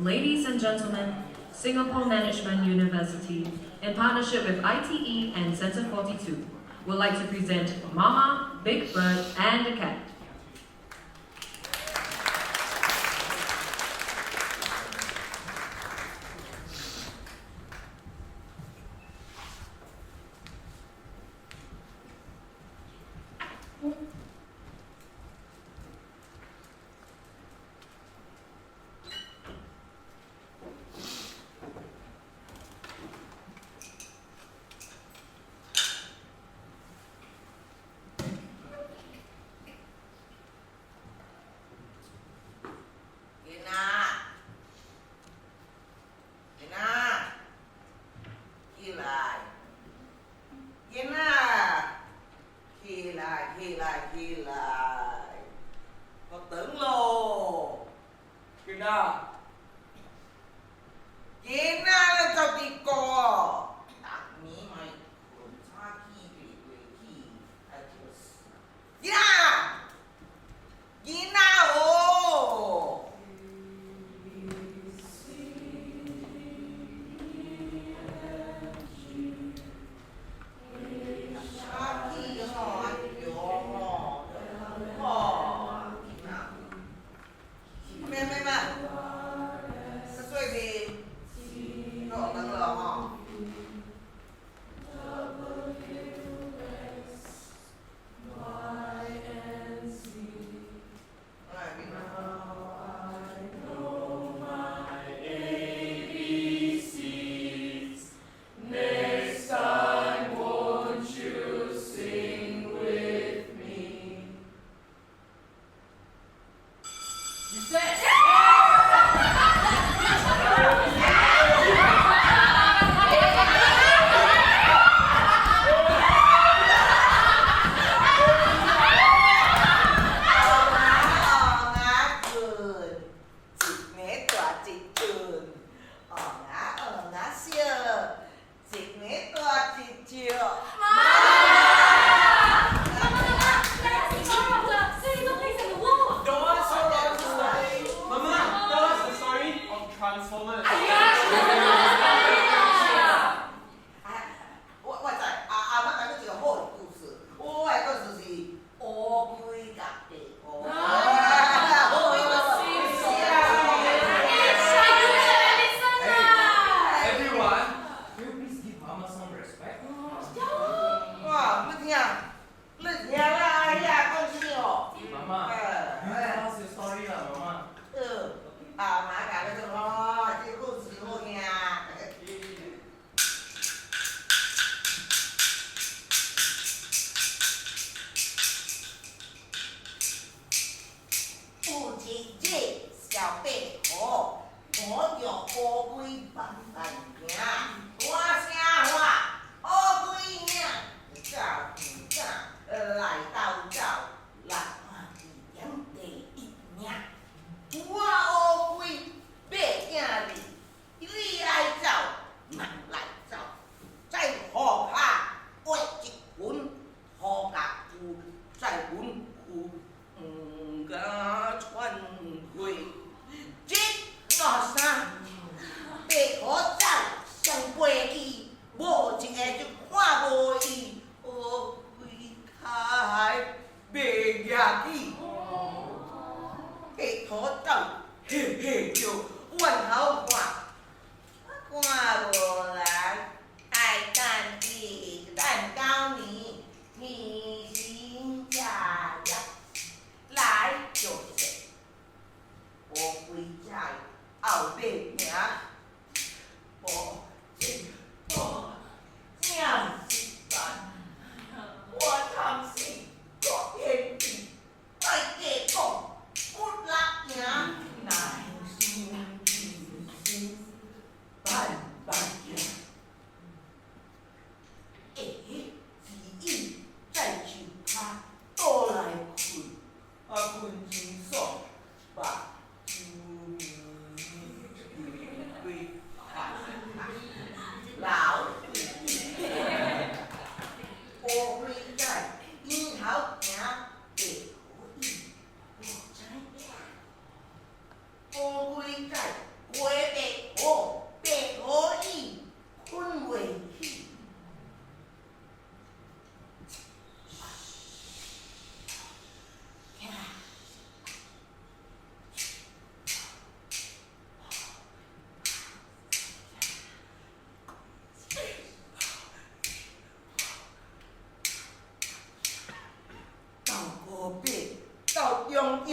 ladies and gentlemen, Singapore Management University, in partnership with ITE and Center 42, would like to present Mama, Big Bird, and the Cat.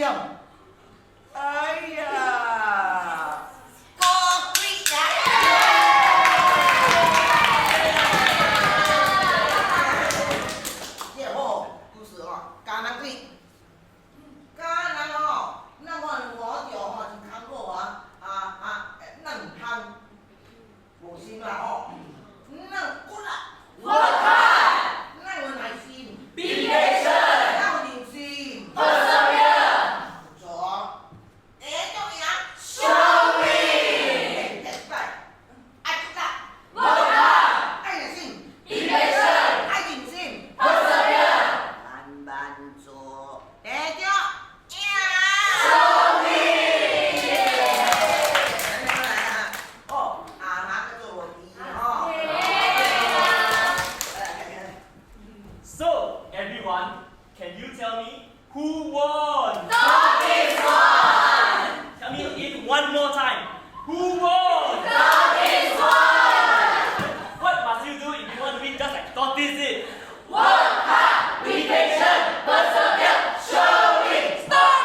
Hokkien. 哎呀，高贵呀！这好，故事哦，甘南贵，甘南哦，那么我就哦就看过能看，无心啦哦，能过啦，我看，能有耐心，be patient，能有耐心，persevere，不错。Show me! That's right. I do that. Work hard. 爱的心 Be patient. 爱尽心 Persevere. 慢慢做。得着。Show me! 哦，妈个做我第一哦。So, everyone, can you tell me who won? Dog is one! Tell me it one more time. Who won? Dog is one! What must you do if you want to win just like tortoise did? Work hard, be patient, persevere, show it! Stop!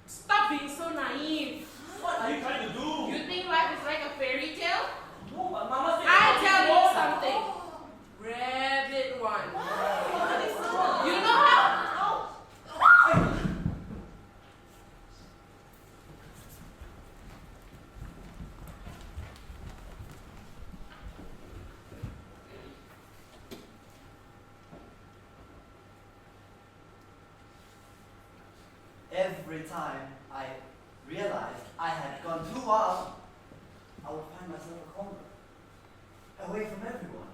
Stop being so naive. What are you trying to do? You think life is like a fairy tale? No, but Mama said I tortoise tell you won. something. Rabbit one. You know how? Every time I realized I had gone too wild, I would find myself a corner, away from everyone.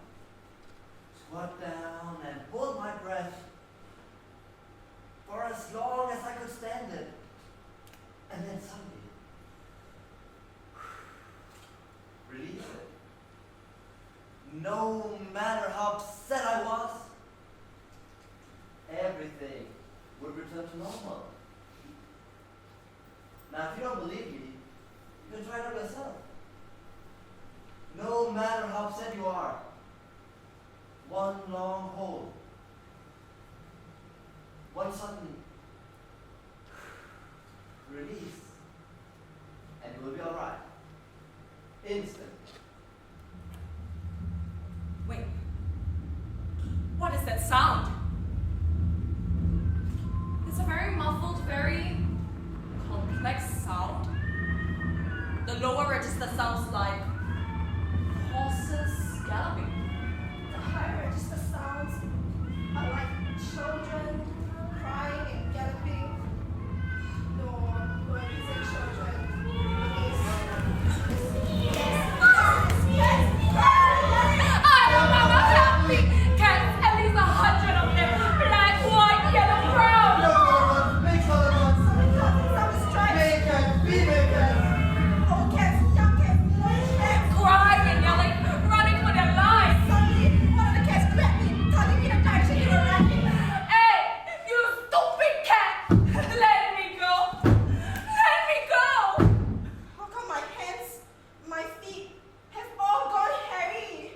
Squat down and hold my breath for as long as I could stand it. And then suddenly, release it. No matter how upset I was, everything would return to normal. Now, if you don't believe me, you can try it out yourself. No matter how upset you are, one long hold, one sudden release, and you will be alright. Instant. Wait. What is that sound? It's a very muffled, very complex sound. The lower register sounds like horses galloping. The higher register sounds are like children crying and galloping. No, it isn't children. I don't know, help me! Cats, at least 100 of them. Black, white, yellow, brown. Big color ones. Some stripes. Bacon, be bacon. Old cats, young cats, little cats. Crying and yelling, running for their lives. Suddenly, one of the cats grabbed me, telling me the direction they were running. Hey, you stupid cat! Let me go! Let me go! How come my hands, my feet have all gone hairy?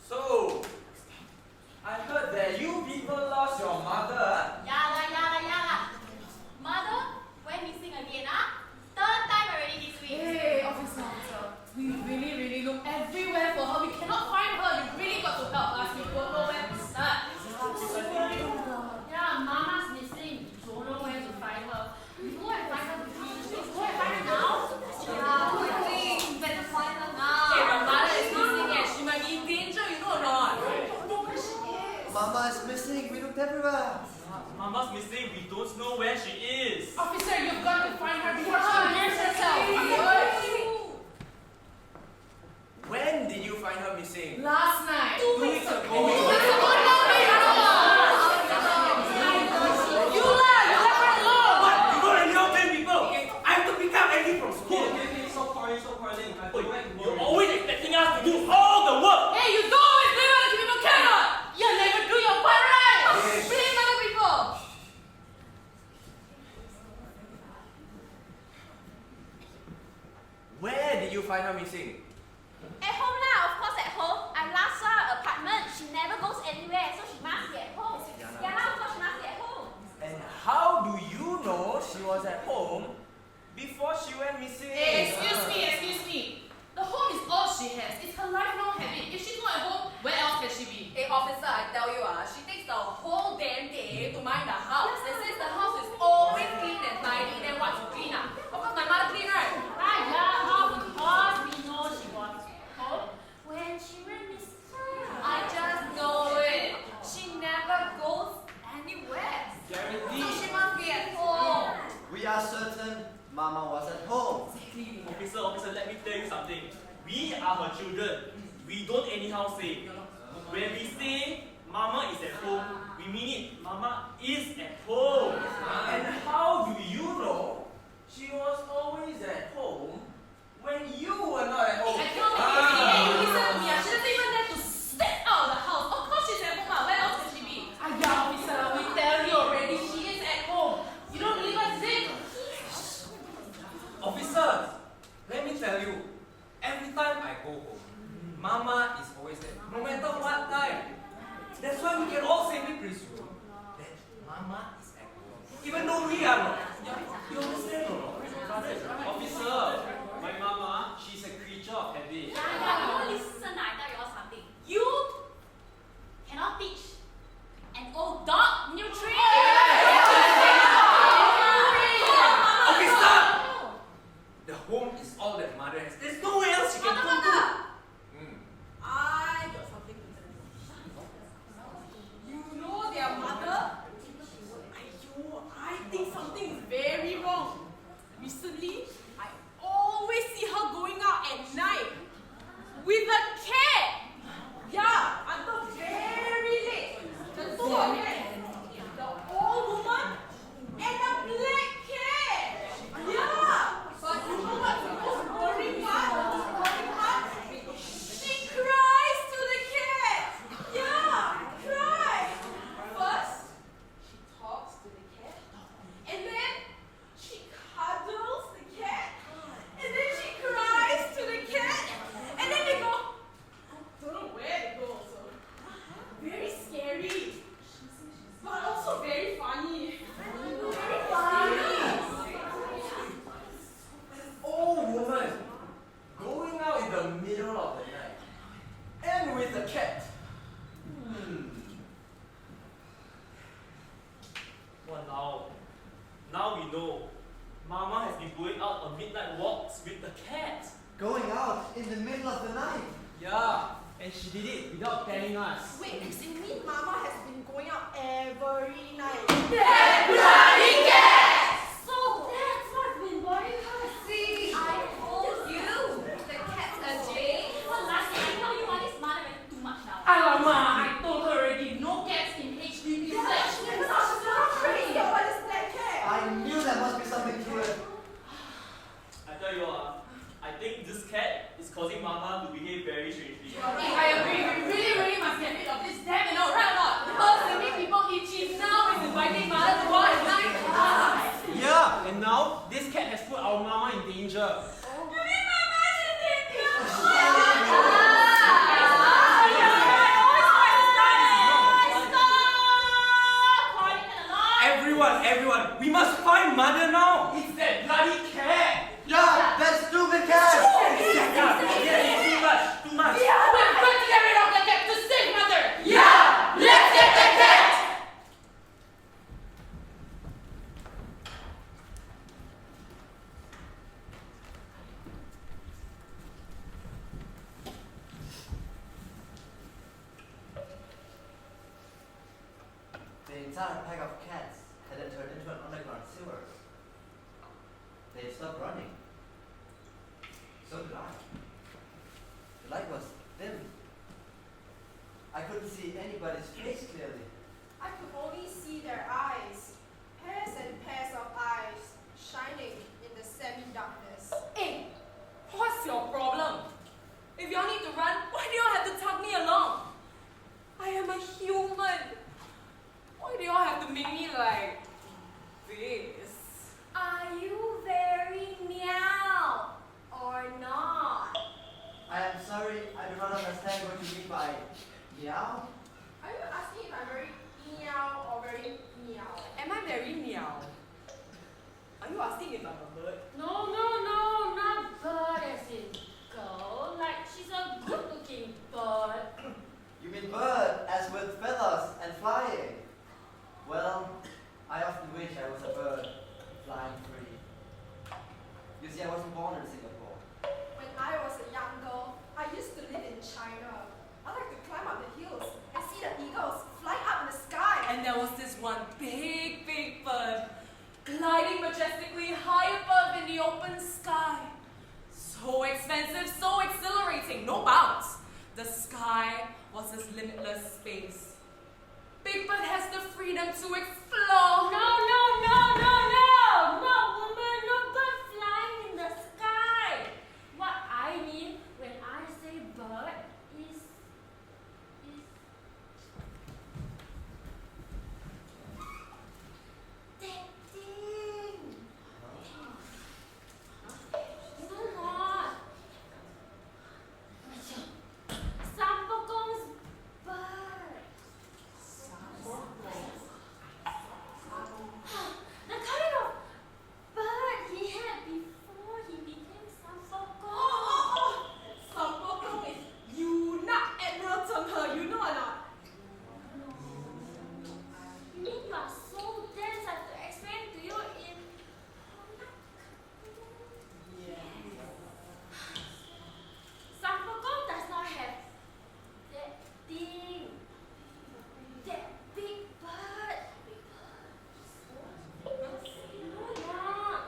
So, I heard that you people lost your mother. Yala. Mother, went missing again, ah? Third time already this week. Hey, officer. We really look everywhere for her. We cannot find her. You really got to help us. We don't know where to start. Yeah, Mama's missing. Don't know where to find her. We go and find her please. Go and find her now. Yeah, quickly, better find her Hey, now. your mother is missing and she might be in danger, you know or not? Mama is missing. We looked everywhere. Mama's missing. We don't know where she is. Officer, you've got to find her before she reveals herself. When did you find her missing? Last night. 2 weeks ago. You left her alone. What? You don't anyhow blame people. I have to pick up Andy from school. Stop quarreling. You're always expecting us to do all the work. Hey, you don't always blame other people, cannot. You never do your part right. Blame other people. her missing? At home lah, of course at home. I last saw her apartment. She never goes anywhere, so she must be at home. Yeah lah, of course she must be at home. And how do you know she was at home before she went missing? Excuse me. The home is all she has. It's her lifelong habit. If she's not at home, where else can she be? Hey officer, I tell you she takes the whole damn day to mind the house. And since the house is always clean and tidy, then what's clean ah? Of course my mother clean, right? Of course we know she was home when she went missing. I just know it. She never goes anywhere. Guarantee. So she must be at home. We are certain Mama was at home. Officer, let me tell you something. We are her children. We don't anyhow say. When we say Mama is at home, we mean it. Mama is at home. And how do you know she was always at home when you were not at home? I can't believe it. Listen to me. She doesn't even dare to step out of the house. Of course she's at home. Where else can she be? Officer, we tell you already. She is at home. You don't believe us, is it? Officers, let me tell you, every time I go home, Mama is always there, no matter what time. That's why we can all safely presume that Mama is at home, even though we are not. You understand or not? Officer, my mama, she's a creature of habit. Yeah, you listen, I tell you all something. You cannot teach an old dog new tricks. Okay, stop! The home is all that Mother has. There's nowhere else she can go to. I got something to tell you. You know their mother? Aiyo, I think something is very wrong. Recently, I always see her going out at night with a cat. Yeah, until very late. The two of them, the old woman and the black cat. Yeah, but you know what's the most boring part? She cries to the cat. Yeah, cries. First, she talks to the cat, and then she cuddles the cat, and then she cries to the cat, and then they go. Don't know where they go also. Very scary, but also very funny. Very funny. Old woman going out in the middle of the night and with a cat. Wow, now we know. Mama has been going out on midnight walks with the cat. Going out in the middle of the night. Yeah, and she did it without telling us. Wait, you mean Mama has been going out every night? That bloody cat! So that's what's been worrying her. See, I told you, the cat's a J. Well, last time I told you all this mother went too much now. Alamak, I told her already. No cats in HDB flat. I knew there must be something to it. I tell you what, I think this cat is causing Mama to behave very strangely. I agree. We really must get rid of this damn and right or not? Because making people itchy now is inviting mother to go at night. Yeah, and now this cat has put our Mama in danger. Everyone, we must find Mother now. It's that bloody cat. Yeah, that stupid cat! Yeah, too much. We've got to get rid of the cat to save mother. Yeah, let's get the cat. The entire pack of cats had entered into an underground sewer. They stopped running. So did I. The light was dim. I couldn't see anybody's face clearly. I could only see their eyes. Pairs and pairs of eyes shining in the semi-darkness. Hey, what's your problem? If y'all need to run, why do y'all have to tug me along? I am a human. Why do y'all have to make me like this? Are you very meow or not? Are you asking if I'm a bird? No, not bird as in girl. Like she's a good-looking bird. You mean bird, as with feathers and flying? Well, I often wish I was a bird, flying free. You see, I wasn't born in Singapore. When I was a young girl, I used to live in China. I like to climb up the hills and see the eagles fly up in the sky. And there was this one big bird gliding majestically high above in the open sky. So expensive, so exhilarating, no bounds. The sky was this limitless space. Big Bird has the freedom to explore. No, woman, no bird flying in the sky. What I mean when I say bird is that thing. No more. Sampokong's bird. The kind of bird he had before he became Sampokong. Sampokong is you, not Admiral Zheng He, you know or not? You mean you are so dense I have to explain to you in Sampokong does not have that thing. That big bird. No, not.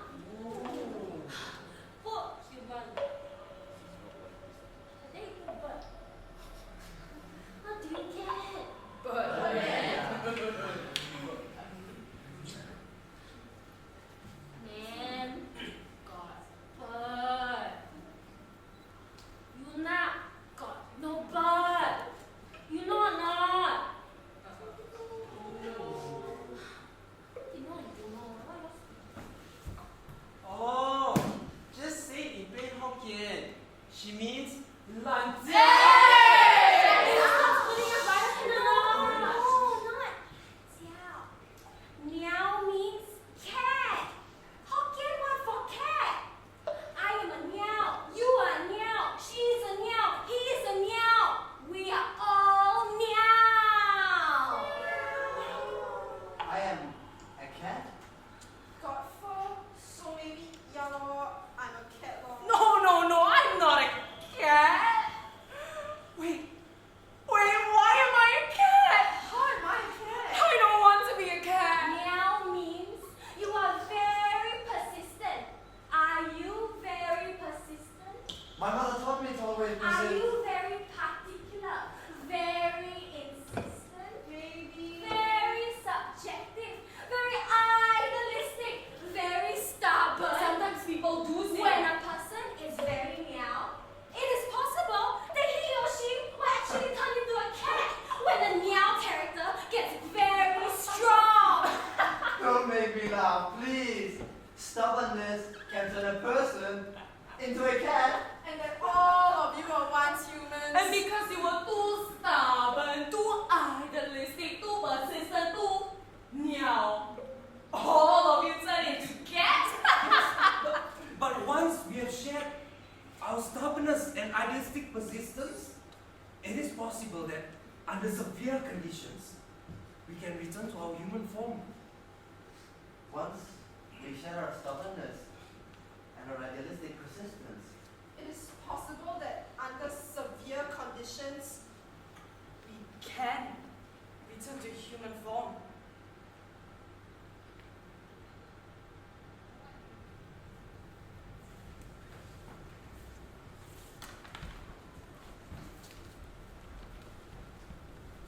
Poor human. They eat bird. How do you get? Man, got bird. You not got no bird. You know or not? You know. Oh, just say it in plain Hokkien. She means lan No, not jiao. Meow means cat. Hokkien word for cat. I am a meow. You are a meow. She is a meow. He is a meow. We are all meow. I am a cat? Got fur, so maybe yeah lor, I'm a cat lor. No, I'm not a cat. Wait, why am I a cat? How am I a cat? I don't want to be a cat. Meow means you are very persistent. Are you very persistent? My mother taught me to always Are persist. you very particular? Very insistent? Maybe. Very subjective? Very idealistic? Very stubborn? Sometimes people do say When a person is very meow, it is possible that he or she will actually turn into a cat when the meow character gets very strong. Don't make me laugh, please. Stubbornness can turn a person into a cat. And that all of you are once humans. And because you were too stubborn, too idealistic, too persistent, too meow, all of you turn into cats. But once we have shared our stubbornness and idealistic persistence, it is possible that under severe conditions, we can return to our human form. Once we share our stubbornness and our idealistic persistence, It is possible that under severe conditions, we can return to human form.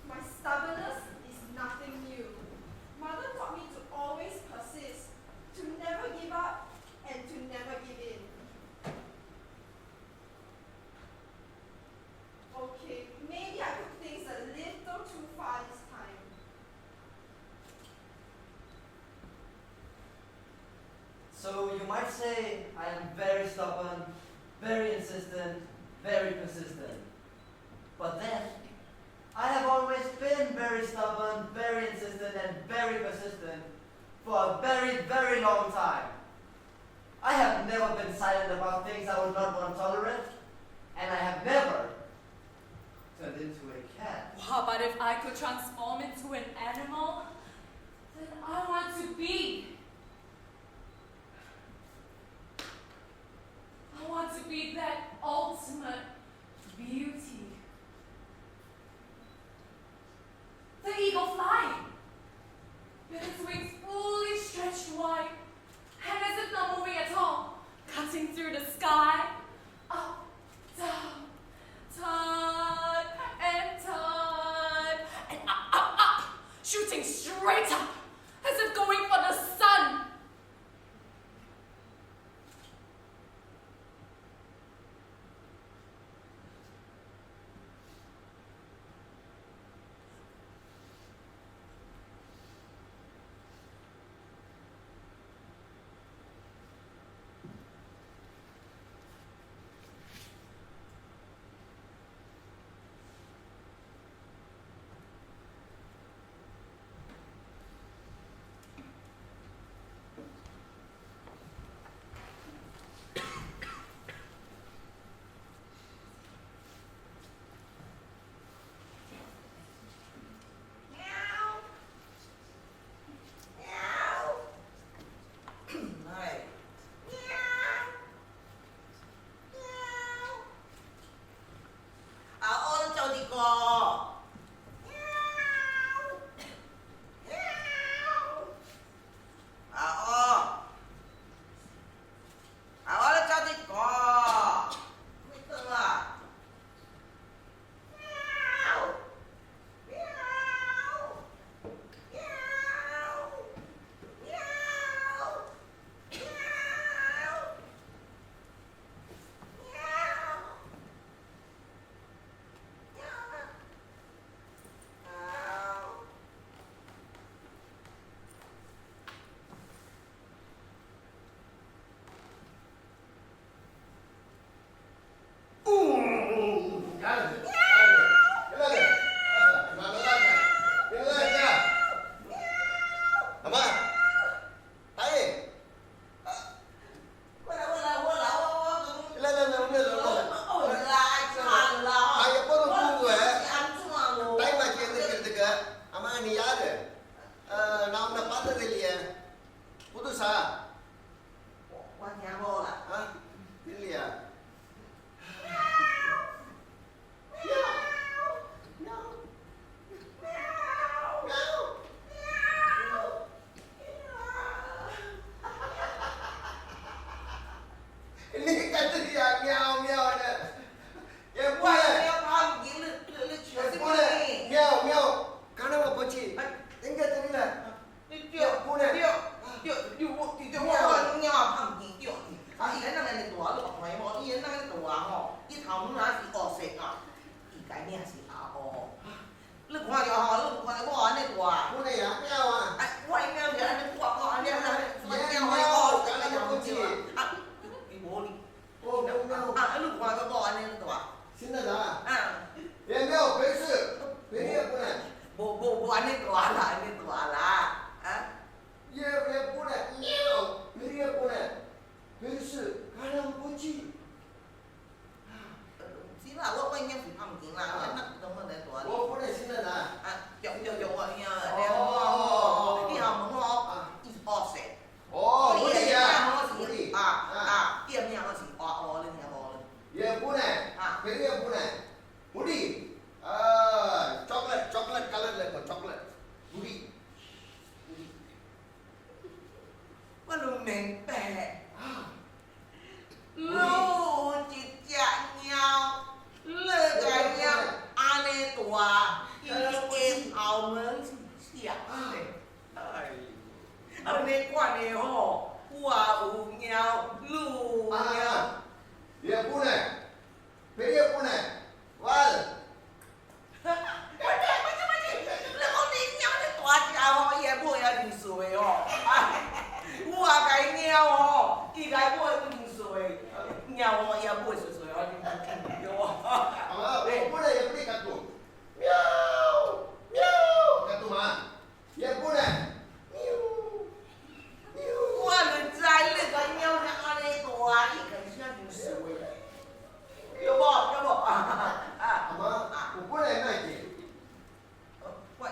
My stubbornness is nothing new. Mother taught me to always persist, to never give up, and to never give in. Okay, maybe I took things a little too far this time. so you might say I am very stubborn, very insistent, very persistent. But then, I have always been very stubborn, very insistent, and very persistent for a very, very long time. I have never been silent about things I would not want to tolerate, and I have never turned into a cat. Wow, but if I could transform into an animal, then I want to be. I want to be that ultimate beauty. The eagle flying, with its wings fully stretched wide, and as if not moving at all, cutting through the sky, up, down, turn, and up, shooting straight up, as if going for the sun.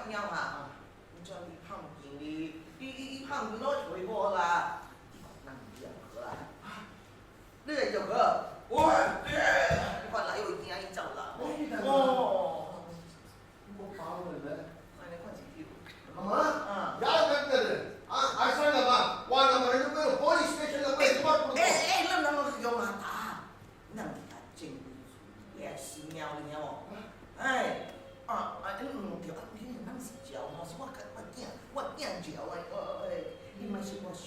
喵啊，你叫你胖平你胖平攞除波啦，能任何啊？你嚟做佢？喂，你快嚟我見走啦！哦，冇跑嚟咩？你快啲跳。係嘛？ಯಾರು ಕಟ್ತಾರೆ ಆಶ್ರಮ ವಾ ನಮ್ಮ ಹೆಣ್ಣು police ಸ್ಟೇಷನ್那用啊打，那你看真也是喵的喵，哎，对，你那是叫吼，是我点叫哎，你咪是我手。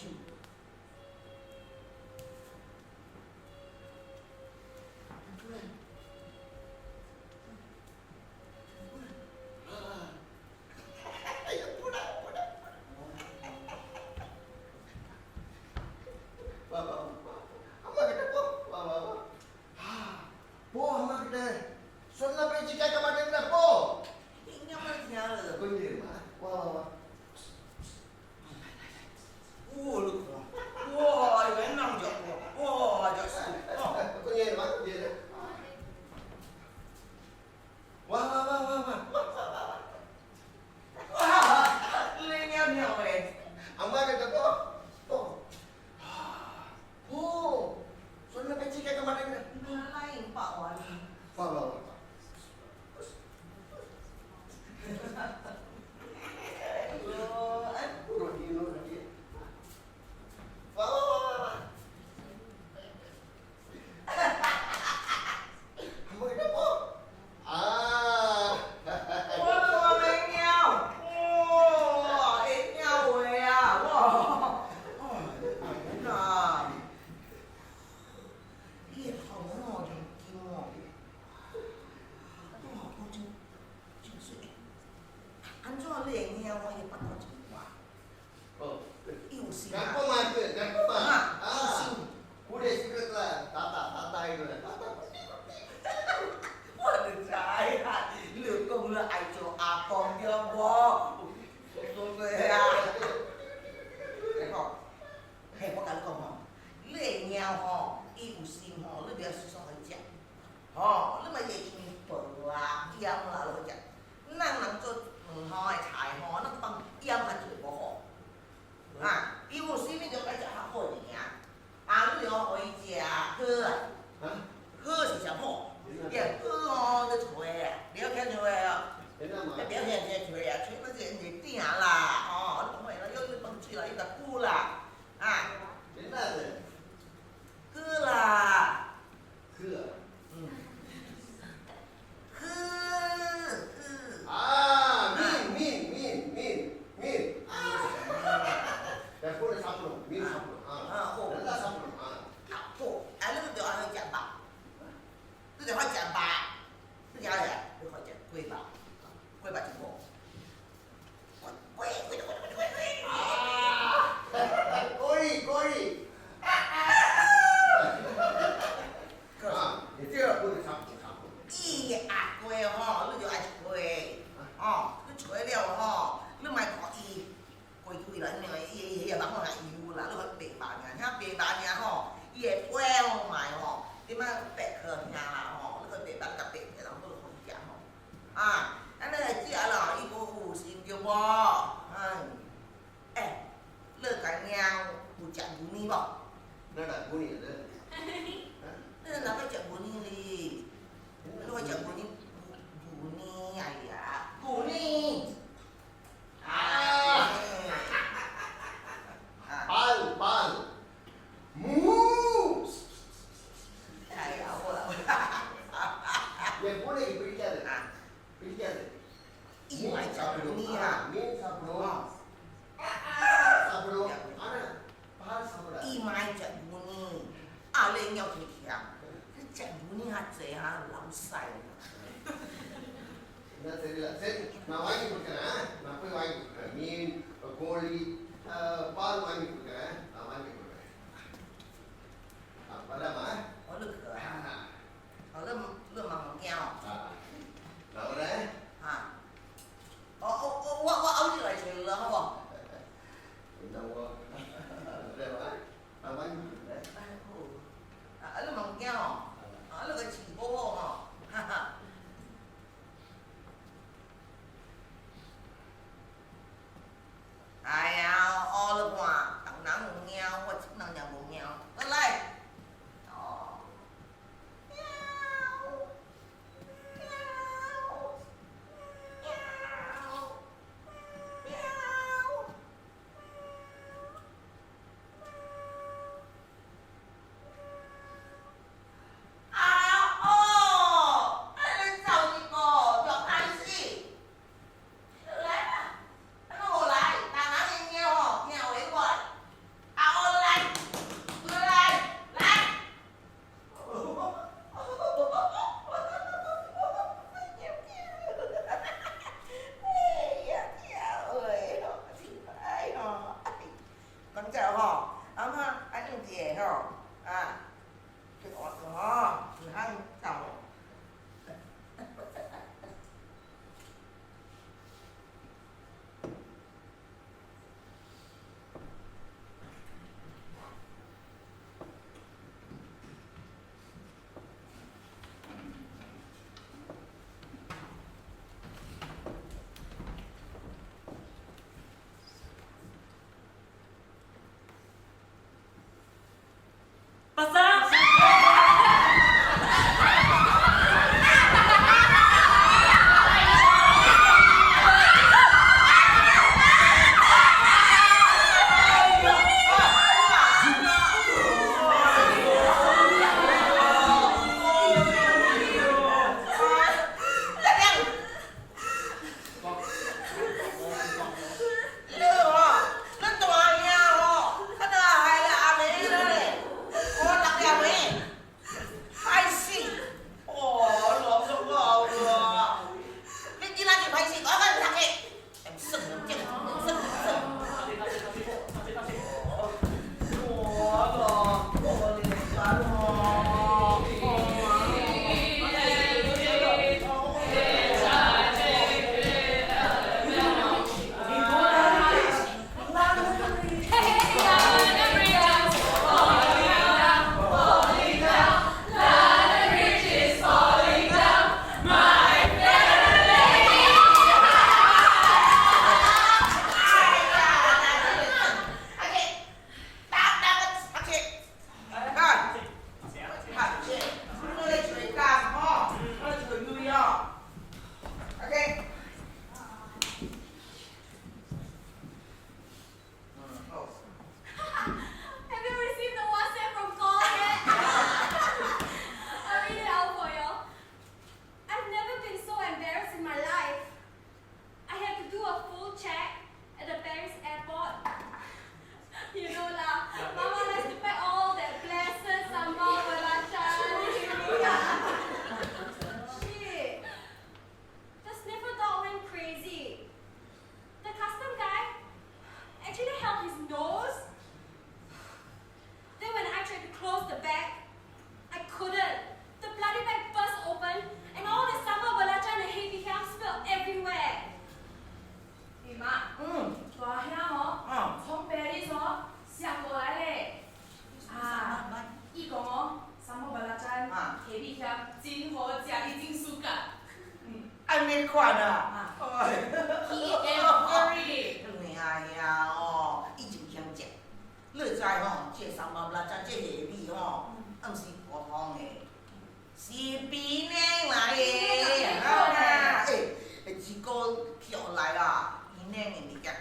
南的物件好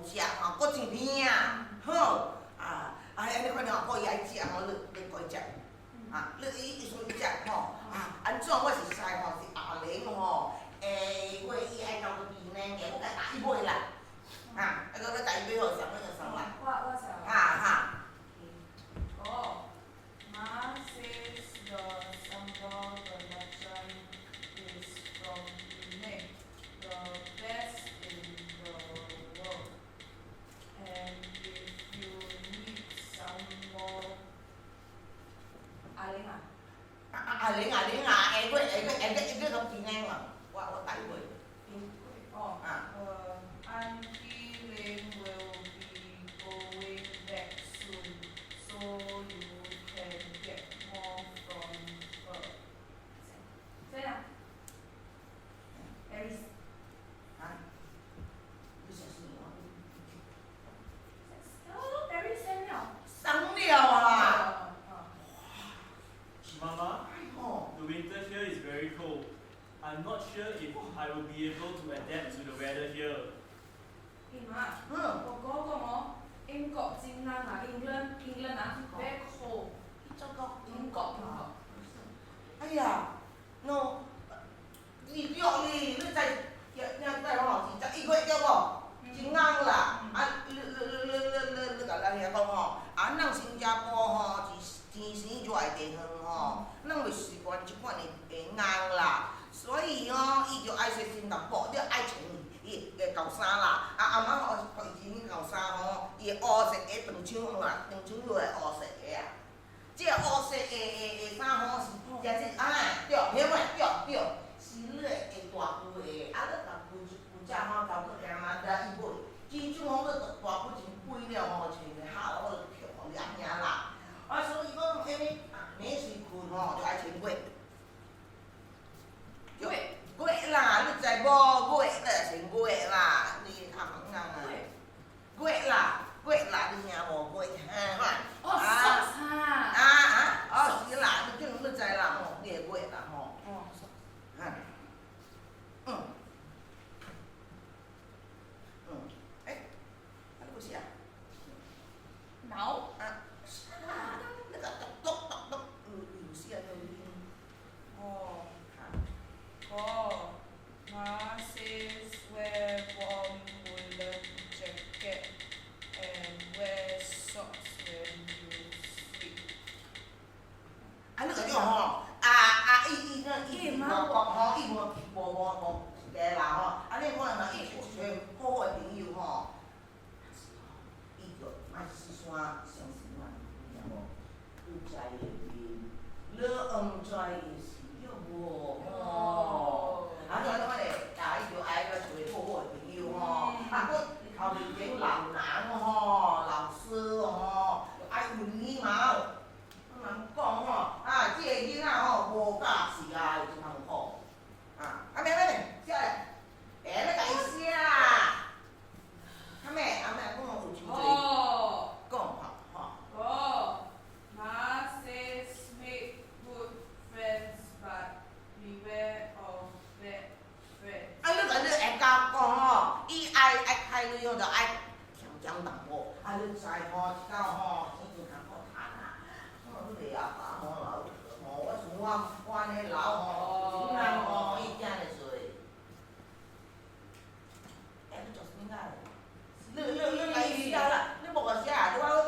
食吼，搁真甜啊，好安尼款吼，可以爱食吼，你可以食。你说食吼，安怎我是使吼是阿玲吼，我伊爱交个甜呢，我甲伊买啦，我甲伊买好上那个上来，我想。Oh, Ma says the sambal belacan is from Penang, the best in the world. And if you need some more, 阿玲啊，阿玲啊，我咁甜呢嘛，我帶佢。哦，Auntie Ling will be going back soon, so you can get more from her. 这样，Paris，你小心哦。Paris 生了。生了啊！ Mama, the winter here is very cold. I'm not sure if I will be able to adapt to the weather here. 媽，我講哦，英國戰爭啊，England 啊，very cold。英國。哎呀，你對你在吼是11月對無？真硬啦！你甲咱遐講吼，咱新加坡吼是天生熱的地方吼，咱袂習慣即款的硬啦，所以吼伊就愛洗新淡薄，你愛穿伊个厚衫啦。阿媽吼穿伊件厚衫吼，伊个烏色的長槍啦，長槍落來烏色的啊。即個烏色的衫吼是也是對，曉未？對，是你个大句的，你甲規只吼交個爹媽仔伊買，即種吼你大句真貴了吼，穿个下我就漂亮爾啦。所以講安尼，免時困吼就愛穿過。過啦，你知無？過啦，穿過啦，你阿媽硬啊。過啦，你聽無過？socks 是啦，你知啦吼，你會過啦吼。你有寫？腦。你個讀，有寫到你。Ma says wear warm woolen jacket and wear socks when you sleep. 你個叫吼，伊無吼，伊無嘅啦吼，你可能伊找好嘅朋友吼，伊就買絲線相信嘛，有無？你知嘅面，你唔知嘅事有無？就係咁嚟，伊就愛個找好好嘅朋友吼，佢後面整老人吼，老師吼，愛問你嘛。人講吼，即個囡仔吼無教是啊，就通好。妹，寫咧，你甲伊寫啦。妹，講有真濟。講吼。Ma says make good friends, but beware of bad friends. 你會甲講吼，伊愛開你用就愛強淡薄，你知吼，一到吼，真通好趁啊。你阿爸吼老吼，我想我安尼老吼，囡仔吼，伊真會做。你做啥物啊？你來寫啦，你無個寫，我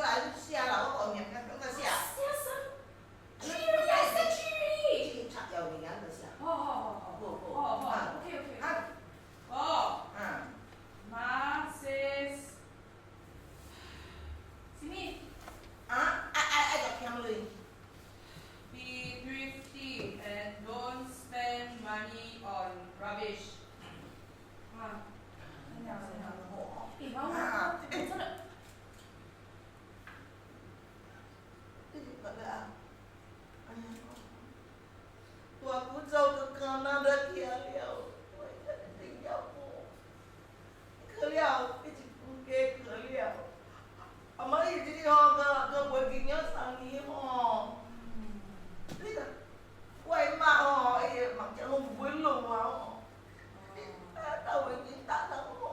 來寫啦，我後面我寫。Cheery, I said cheery. 插右面嗰度寫。Okay. Ma says, Simi. 愛個偏類。 Be thrifty and don't spend money on rubbish. 真的。大古早都講那個聽了，我一定要過。去了，一直不給去了。阿媽伊這個個袂記了生意吼。你個外媽吼，伊個目睭攏不會弄啊吼。到尾你打到吼，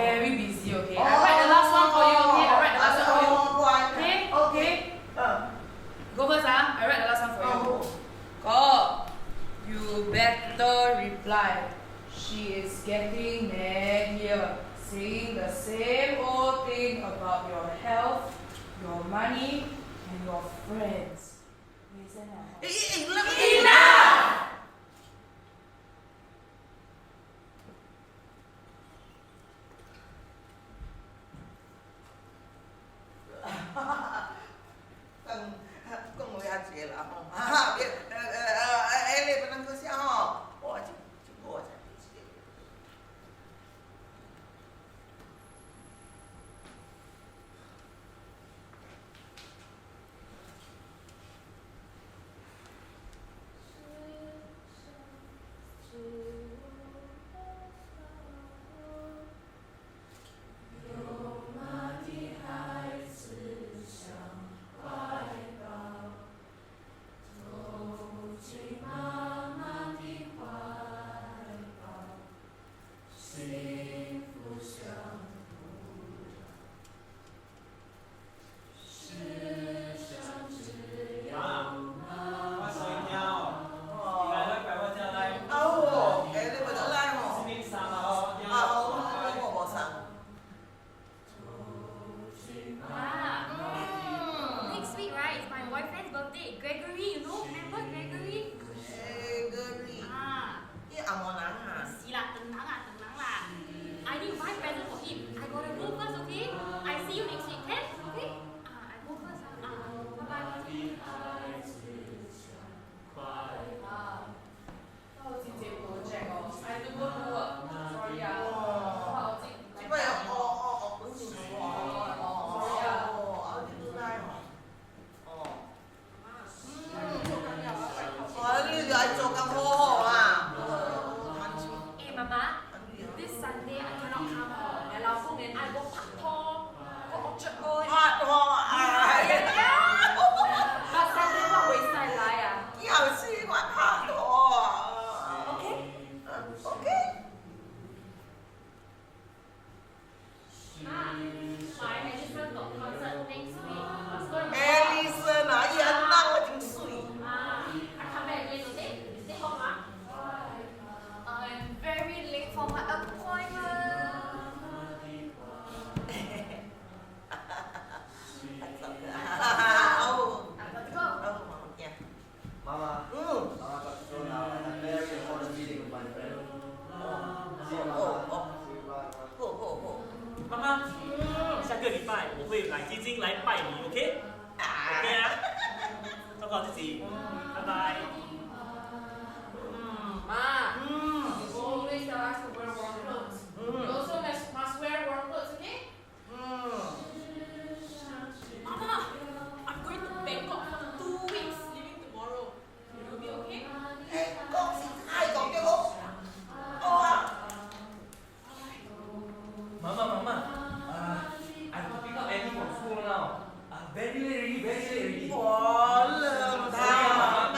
very busy, okay? I write the last one for you, okay? I write the last one for you. Okay? Okay? Go first, huh? I write the last one for you. Go. You better reply. She is getting mad here, saying the same old thing about your health, your money, and your friends. Enough! Con người ăn chị là không? Biết, em lên bên cứ xem hả? Ủa chứ, ủa chứ. Next week, right, is my boyfriend's birthday. Gregory, you know? Remember Gregory? Gregory. Cái ông nó nắng hả? Xí là từng nắng là. I need to buy present for him. I gotta go first, okay? I see you next week, okay? Okay? I go first. Bye-bye. 到今节 project 哦 I have to go to work. Sorry 啊。Chứ bây giờ ứng dụng sorry 啊。đi tương lai hả? Đi rồi cho cam hô à. Hey, Mama. This Sunday I cannot come home. And last weekend I go Pak Thor. Go Orchard Road. But Sunday what way side like à? Giàu xí quá Pak Thor. Okay? Okay. My Edison got concert next week. What's going on? Edison hả? Gì anh Năng là chừng suy. I come back again, okay? Stay home, huh? I'm very late for my appointment. I've got to go. Mama, Mama got to go now. I have a very important meeting with my friend. See you, Mama. See you, bye. 妈妈，下个礼拜我会来基金来拜你，OK？OK 啊，照顾好自己，拜拜。Ma, you always tell us to wear warm clothes. You also must wear warm clothes, okay? Mama, I'm going to Bangkok for 2 weeks, leaving tomorrow. Will you be okay? Con xin hai con cho cô. Mama, I have to pick up Annie from school now. Very late already. Ủa, lường thao.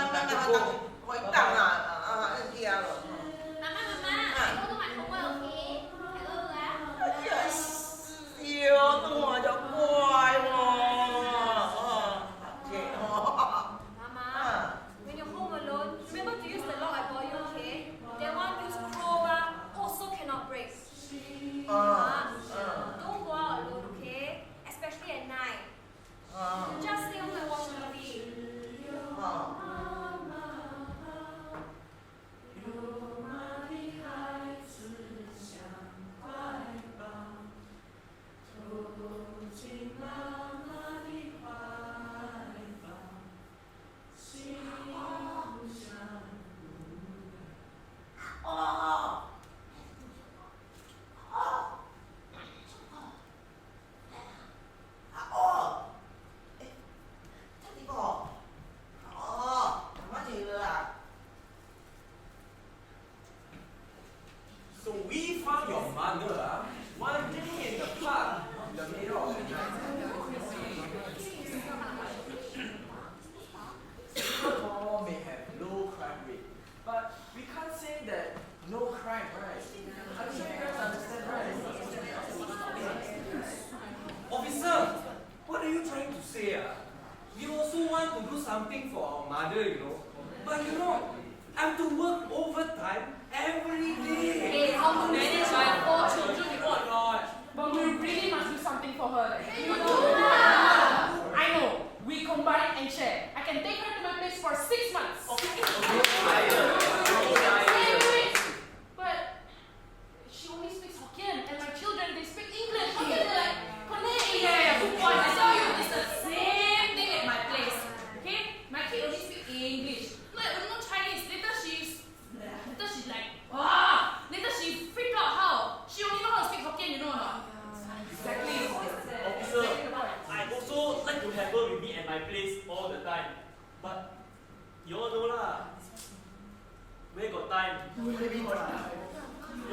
You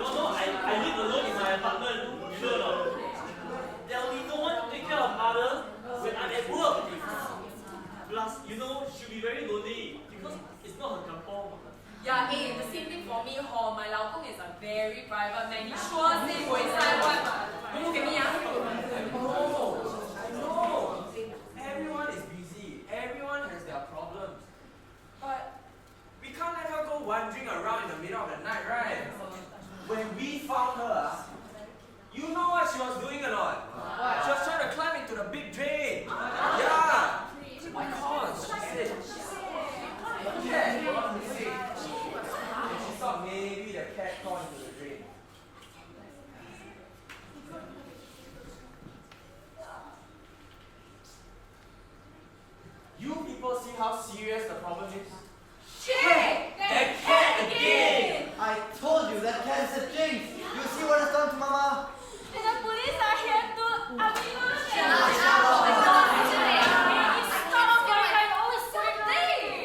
all know I live alone in my apartment, you know or not? There will be no one to take care of mother when I'm at work. Plus, you know, she'll be very lonely because it's not her kampong. Yeah, hey, the same thing for me, hor. My 老公 is a very private man. He sure say 不会在外嘛。不给你啊。I know. Everyone is busy. Everyone has their problems. But we can't let her go wandering around in the middle of the night, right? When we found her, you know what she was doing or not? What? She was trying to climb into the big drain. Yeah. Because she said, cat. She thought maybe the cat fell into the drain. You people see how serious the problem is? Hey, That cat again! I told you that cat is a jinx. You see what it's done to Mama? And the police are here to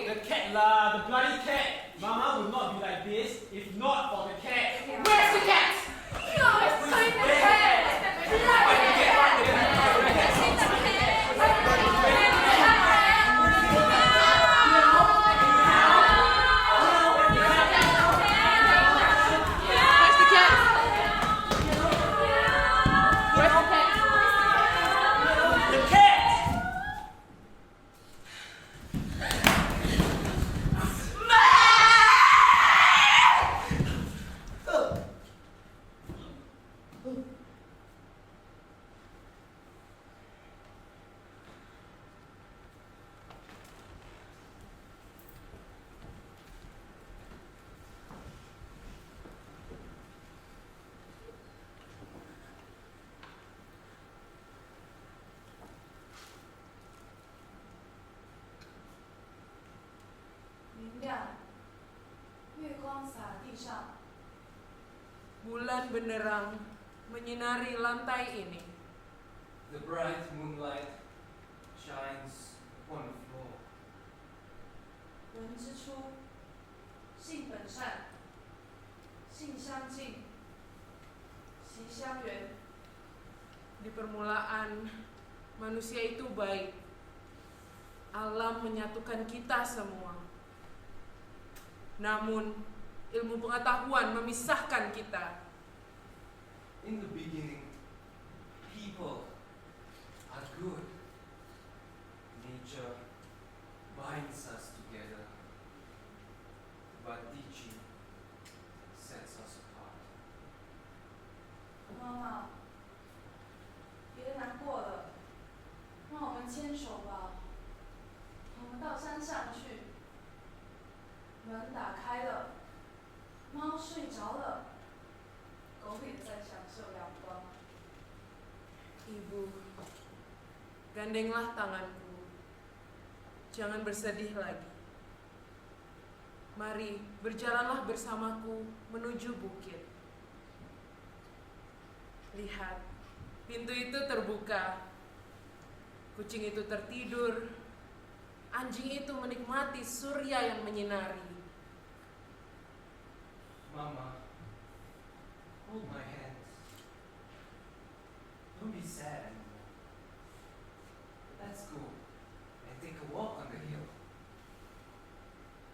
The cat lah, the bloody cat. Mama would not be like this if not for the cat. Where's the cat? Bulan benderang menyinari lantai ini. The bright moonlight shines upon the floor. 人之初，性本善，性相近，习相远。 Di permulaan, manusia itu baik. Alam menyatukan kita semua. Namun, ilmu pengetahuan memisahkan kita. In the beginning, people are good. Nature binds us together, but teaching sets us apart. 妈妈，别难过了，让我们牵手吧。我们到山上去。门打开了，猫睡着了，狗也在享受阳光。 Ibu, gandenglah tanganku. Jangan bersedih lagi. Mari, berjalanlah bersamaku menuju bukit. Lihat, pintu itu terbuka. Kucing itu tertidur. Anjing itu menikmati surya yang menyinari. Mama, hold my hands. Don't be sad anymore. Let's go and take a walk on the hill.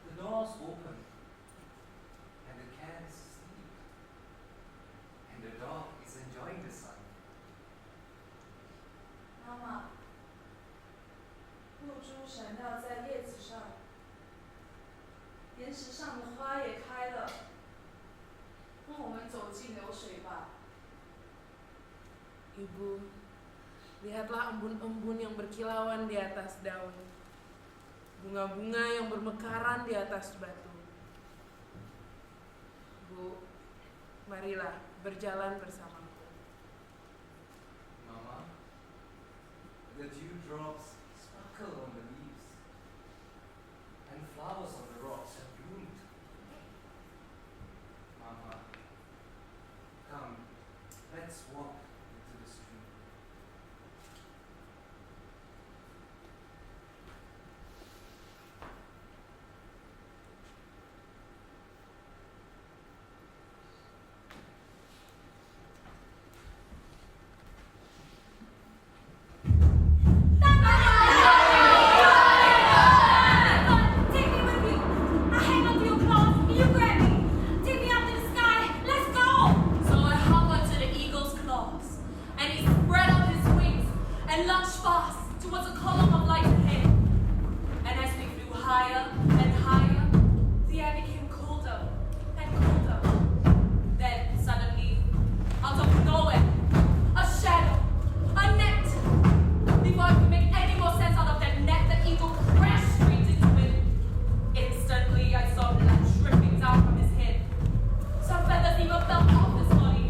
The door's open, and the cat is asleep, and the dog is enjoying the sun. 妈妈，露珠闪耀在叶子上，岩石上的花也开了。 让我们走进流水吧。 Ibu, lihatlah embun-embun yang berkilauan di atas daun. Bunga-bunga yang bermekaran di atas batu. Bu, marilah berjalan bersamaku. Mama, the dewdrops sparkle on the leaves, and flowers on the rocks have bloomed. Mama, come, let's walk into the stream. and lunged fast towards a column of light ahead. And as we flew higher and higher, the air became colder and colder. Then suddenly, out of nowhere, a shadow, a net. Before I could make any more sense out of that net, the eagle crashed straight into it. Instantly, I saw blood dripping down from his head. Some feathers even fell off his body.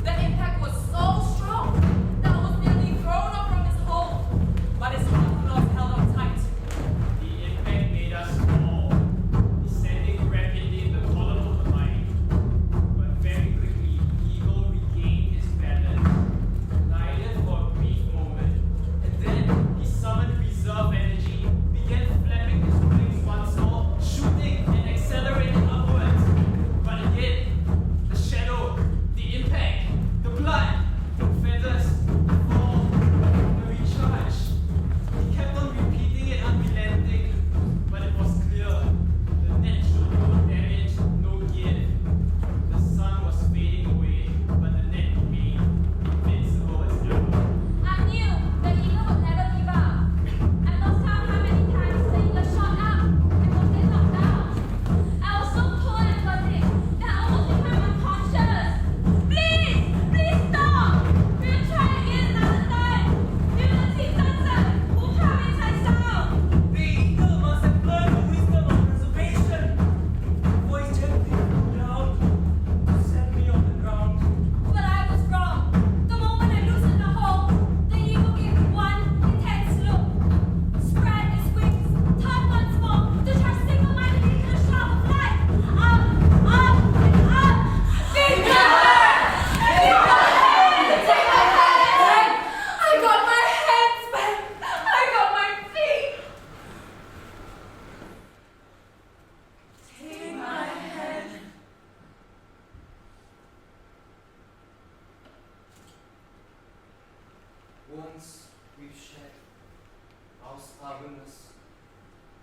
The impact was so strong that I was nearly thrown up from his hold, but his claws held on tight. The impact made us fall, descending rapidly in the column of the line. But very quickly, the eagle regained his balance, glided for a brief moment, and then he summoned reserve energy, began flapping his wings once more, shooting and accelerating upwards. But again, the shadow, the impact, the blood, the feathers, the fall, the recharge. He kept on repeating it unrelenting, but it was clear. The net showed no damage, no give. The sun was fading away, but the net remained invincible as ever. I knew the eagle would never give up. I lost count how many times the eagle shot up and was then knocked down. I was so cold and fatigue that I almost became unconscious. Please stop! We'll try again another time. We will teach dancer. 不怕没踩上。 The eagle must have learned the wisdom of preservation. For he gently flew down to set me on the ground. But I was wrong. The moment I loosened the hold, the eagle gave one intense look, spread its wings, turned once more to charge single-mindedly into the shaft of light. Up, up, and up. Take my hand! I got my hands back. I got my feet. Take my hand. Once we've shed our stubbornness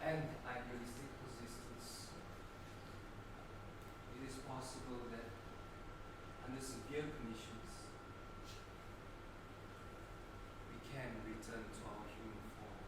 and idealistic persistence, it is possible that under severe conditions, we can return to our human form.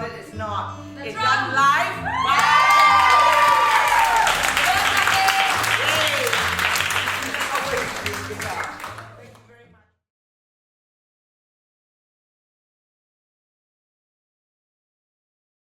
recorded, it's not. The It's drum. done live.